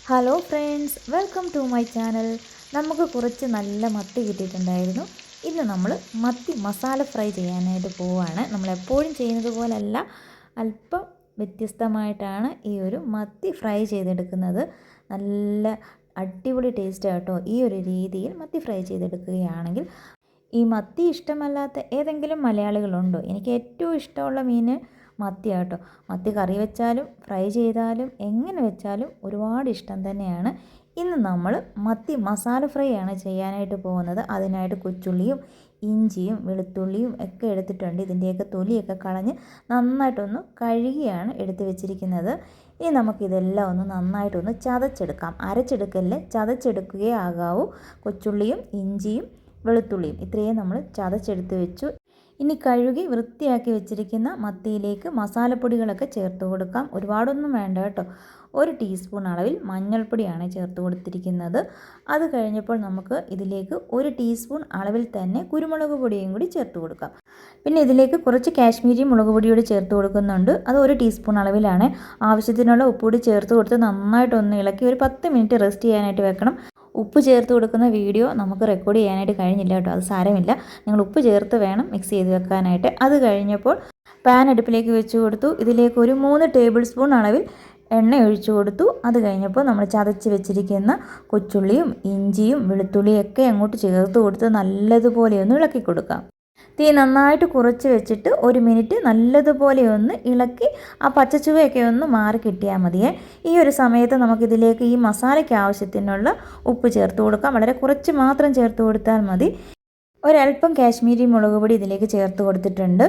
Hello friends, welcome to my channel. നമുക്ക് കുറച്ച് നല്ല മത്തി കിട്ടിയിട്ടുണ്ടായിരുന്നു. ഇന്ന് നമ്മൾ മത്തി മസാല ഫ്രൈ ചെയ്യാനായിട്ട് പോവുകയാണ്. നമ്മളെപ്പോഴും ചെയ്യുന്നത് പോലല്ല, അല്പം വ്യത്യസ്തമായിട്ടാണ് ഈ ഒരു മത്തി ഫ്രൈ ചെയ്തെടുക്കുന്നത്. നല്ല അടിപൊളി ടേസ്റ്റ് കേട്ടോ ഈ ഒരു രീതിയിൽ മത്തി ഫ്രൈ ചെയ്തെടുക്കുകയാണെങ്കിൽ. ഈ മത്തി ഇഷ്ടമല്ലാത്ത ഏതെങ്കിലും മലയാളികളുണ്ടോ? എനിക്ക് ഏറ്റവും ഇഷ്ടമുള്ള മീൻ മത്തിയാണ് കേട്ടോ. മത്തി കറി വെച്ചാലും ഫ്രൈ ചെയ്താലും എങ്ങനെ വെച്ചാലും ഒരുപാട് ഇഷ്ടം തന്നെയാണ്. ഇന്ന് നമ്മൾ മത്തി മസാല ഫ്രൈ ആണ് ചെയ്യാനായിട്ട് പോകുന്നത്. അതിനായിട്ട് കൊച്ചുള്ളിയും ഇഞ്ചിയും വെളുത്തുള്ളിയും ഒക്കെ എടുത്തിട്ടുണ്ട്. ഇതിൻ്റെയൊക്കെ തൊലിയൊക്കെ കളഞ്ഞ് നന്നായിട്ടൊന്ന് കഴുകിയാണ് എടുത്ത് വെച്ചിരിക്കുന്നത്. ഇനി നമുക്കിതെല്ലാം ഒന്ന് നന്നായിട്ടൊന്ന് ചതച്ചെടുക്കാം. അരച്ചെടുക്കല്ലേ, ചതച്ചെടുക്കുകയേ ആകാവൂ. കൊച്ചുള്ളിയും ഇഞ്ചിയും വെളുത്തുള്ളിയും ഇത്രയും നമ്മൾ ചതച്ചെടുത്ത് വെച്ചു. ഇനി കഴുകി വൃത്തിയാക്കി വെച്ചിരിക്കുന്ന മത്തിയിലേക്ക് മസാലപ്പൊടികളൊക്കെ ചേർത്ത് കൊടുക്കാം. ഒരുപാടൊന്നും വേണ്ട കേട്ടോ. 1 ടീസ്പൂൺ അളവിൽ മഞ്ഞൾപ്പൊടിയാണ് ചേർത്ത് കൊടുത്തിരിക്കുന്നത്. അത് കഴിഞ്ഞപ്പോൾ നമുക്ക് ഇതിലേക്ക് 1 ടീസ്പൂൺ അളവിൽ തന്നെ കുരുമുളക് പൊടിയും കൂടി ചേർത്ത് കൊടുക്കാം. പിന്നെ ഇതിലേക്ക് കുറച്ച് കാശ്മീരി മുളക് പൊടിയോട് ചേർത്ത് കൊടുക്കുന്നുണ്ട്. അത് 1 ടീസ്പൂൺ അളവിലാണ്. ആവശ്യത്തിനുള്ള ഉപ്പുകൂടി ചേർത്ത് കൊടുത്ത് നന്നായിട്ടൊന്ന് ഇളക്കി ഒരു 10 മിനിറ്റ് റെസ്റ്റ് ചെയ്യാനായിട്ട് വെക്കണം. ഉപ്പ് ചേർത്ത് കൊടുക്കുന്ന വീഡിയോ നമുക്ക് റെക്കോർഡ് ചെയ്യാനായിട്ട് കഴിഞ്ഞില്ല കേട്ടോ. അത് സാരമില്ല, നിങ്ങൾ ഉപ്പ് ചേർത്ത് വേണം മിക്സ് ചെയ്ത് വെക്കാനായിട്ട്. അത് കഴിഞ്ഞപ്പോൾ പാൻ അടുപ്പിലേക്ക് വെച്ച് കൊടുത്തു. ഇതിലേക്ക് ഒരു 3 ടേബിൾ സ്പൂൺ അളവിൽ എണ്ണ ഒഴിച്ചു കൊടുത്തു. അത് കഴിഞ്ഞപ്പോൾ നമ്മൾ ചതച്ച് വെച്ചിരിക്കുന്ന കൊച്ചുള്ളിയും ഇഞ്ചിയും വെളുത്തുള്ളിയും ഒക്കെ അങ്ങോട്ട് ചേർത്ത് കൊടുത്ത് നല്ലതുപോലെ ഒന്ന് ഇളക്കി കൊടുക്കാം. തീ നന്നായിട്ട് കുറച്ച് വെച്ചിട്ട് 1 മിനിറ്റ് നല്ലതുപോലെ ഒന്ന് ഇളക്കി ആ പച്ചച്ചുവയൊക്കെ ഒന്ന് മാറി കിട്ടിയാൽ മതിയേ. ഈ ഒരു സമയത്ത് നമുക്കിതിലേക്ക് ഈ മസാലയ്ക്ക് ആവശ്യത്തിനുള്ള ഉപ്പ് ചേർത്ത് കൊടുക്കാം. വളരെ കുറച്ച് മാത്രം ചേർത്ത് കൊടുത്താൽ മതി. ഒരല്പം കാശ്മീരി മുളക് പൊടി ഇതിലേക്ക് ചേർത്ത് കൊടുത്തിട്ടുണ്ട്.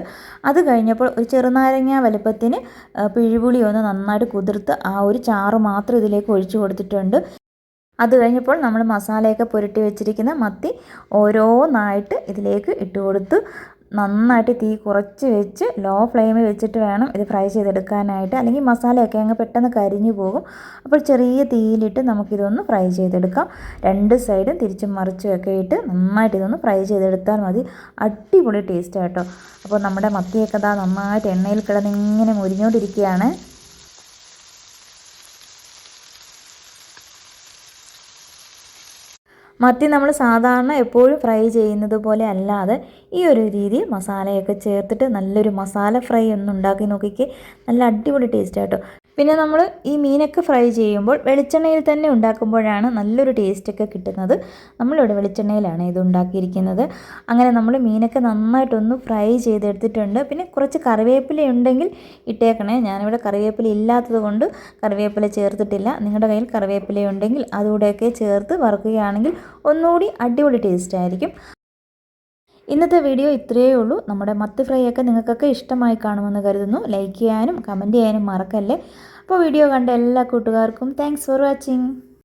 അത് കഴിഞ്ഞപ്പോൾ ഒരു ചെറുനാരങ്ങ വലുപ്പത്തിന് പിഴിപുളി ഒന്ന് നന്നായിട്ട് കുതിർത്ത് ആ ഒരു ചാറ് മാത്രം ഇതിലേക്ക് ഒഴിച്ചു കൊടുത്തിട്ടുണ്ട്. അത് കഴിഞ്ഞപ്പോൾ നമ്മൾ മസാലയൊക്കെ പുരട്ടി വെച്ചിരിക്കുന്ന മത്തി ഓരോന്നായിട്ട് ഇതിലേക്ക് ഇട്ട് കൊടുത്ത് നന്നായിട്ട് തീ കുറച്ച് വെച്ച് ലോ ഫ്ലെയിമിൽ വെച്ചിട്ട് വേണം ഇത് ഫ്രൈ ചെയ്തെടുക്കാനായിട്ട്. അല്ലെങ്കിൽ മസാലയൊക്കെ അങ്ങ് പെട്ടെന്ന് കരിഞ്ഞു പോകും. അപ്പോൾ ചെറിയ തീയിലിട്ട് നമുക്കിതൊന്ന് ഫ്രൈ ചെയ്തെടുക്കാം. 2 സൈഡും തിരിച്ചും മറിച്ചും ഒക്കെ ഇട്ട് നന്നായിട്ട് ഇതൊന്ന് ഫ്രൈ ചെയ്തെടുത്താൽ മതി. അടിപൊളി ടേസ്റ്റ് കേട്ടോ. അപ്പോൾ നമ്മുടെ മത്തിയൊക്കെ നന്നായിട്ട് എണ്ണയിൽ കിടന്ന് ഇങ്ങനെ മുരിഞ്ഞുകൊണ്ടിരിക്കുകയാണ്. മത്തി നമ്മൾ സാധാരണ എപ്പോഴും ഫ്രൈ ചെയ്യുന്നത് പോലെ അല്ലാതെ ഈ ഒരു രീതിയിൽ മസാലയൊക്കെ ചേർത്തിട്ട് നല്ലൊരു മസാല ഫ്രൈ ഒന്ന് ഉണ്ടാക്കി നോക്കിക്കേ. നല്ല അടിപൊളി ടേസ്റ്റ് കേട്ടോ. പിന്നെ നമ്മൾ ഈ മീനൊക്കെ ഫ്രൈ ചെയ്യുമ്പോൾ വെളിച്ചെണ്ണയിൽ തന്നെ ഉണ്ടാക്കുമ്പോഴാണ് നല്ലൊരു ടേസ്റ്റൊക്കെ കിട്ടുന്നത്. നമ്മളിവിടെ വെളിച്ചെണ്ണയിലാണ് ഇത് ഉണ്ടാക്കിയിരിക്കുന്നത്. അങ്ങനെ നമ്മൾ മീനൊക്കെ നന്നായിട്ടൊന്ന് ഫ്രൈ ചെയ്തെടുത്തിട്ടുണ്ട്. പിന്നെ കുറച്ച് കറിവേപ്പില ഉണ്ടെങ്കിൽ ഇട്ടേക്കണേ. ഞാനിവിടെ കറിവേപ്പില ഇല്ലാത്തത് കൊണ്ട് കറിവേപ്പില ചേർത്തിട്ടില്ല. നിങ്ങളുടെ കയ്യിൽ കറിവേപ്പില ഉണ്ടെങ്കിൽ അതുകൂടെയൊക്കെ ചേർത്ത് വറുക്കുകയാണെങ്കിൽ ഒന്നുകൂടി അടിപൊളി ടേസ്റ്റ് ആയിരിക്കും. ഇന്നത്തെ വീഡിയോ ഇത്രയേ ഉള്ളൂ. നമ്മുടെ മത്തി ഫ്രൈ ഒക്കെ നിങ്ങൾക്കൊക്കെ ഇഷ്ടമായി കാണുമെന്ന് കരുതുന്നു. ലൈക്ക് ചെയ്യാനും കമൻറ്റ് ചെയ്യാനും മറക്കല്ലേ. അപ്പോൾ വീഡിയോ കണ്ട എല്ലാ കൂട്ടുകാർക്കും താങ്ക്സ് ഫോർ വാച്ചിങ്.